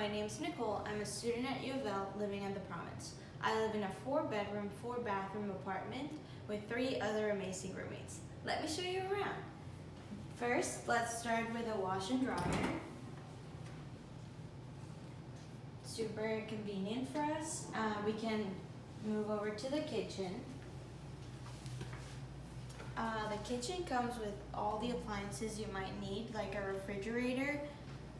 my name's Nicole. I'm a student at U of L living in the province. I live in a 4-bedroom, 4-bathroom apartment with 3 other amazing roommates. Let me show you around. First, let's start with a wash and dryer. Super convenient for us. We can move over to the kitchen. The kitchen comes with all the appliances you might need, like a refrigerator,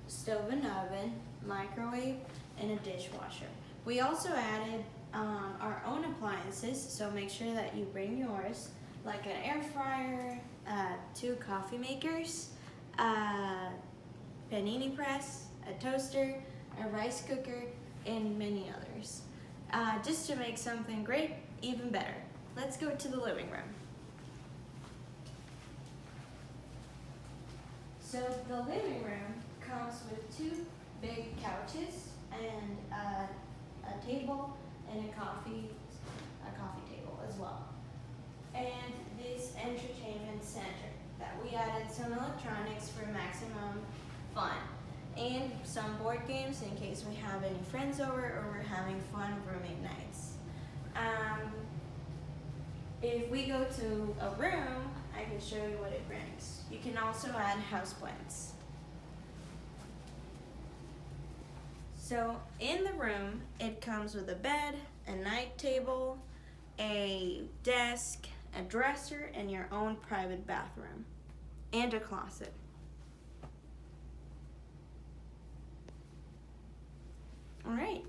stove and oven, microwave, and a dishwasher. We also added our own appliances, so make sure that you bring yours, like an air fryer, 2 coffee makers, a panini press, a toaster, a rice cooker, and many others. Just to make something great even better. Let's go to the living room. So the living room comes with 2 big couches and a table and a coffee table as well. And this entertainment center that we added some electronics for maximum fun and some board games in case we have any friends over or we're having fun roommate nights. If we go to a room, I can show you what it brings. You can also add houseplants. So in the room, it comes with a bed, a night table, a desk, a dresser, and your own private bathroom, and a closet. All right.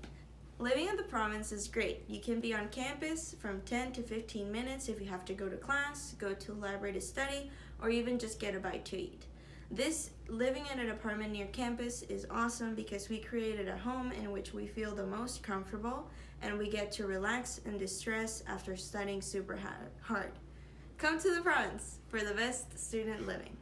Living in the province is great. You can be on campus from 10 to 15 minutes if you have to go to class, go to the library to study, or even just get a bite to eat. This living in an apartment near campus is awesome because we created a home in which we feel the most comfortable and we get to relax and distress after studying super hard. Come to the province for the best student living.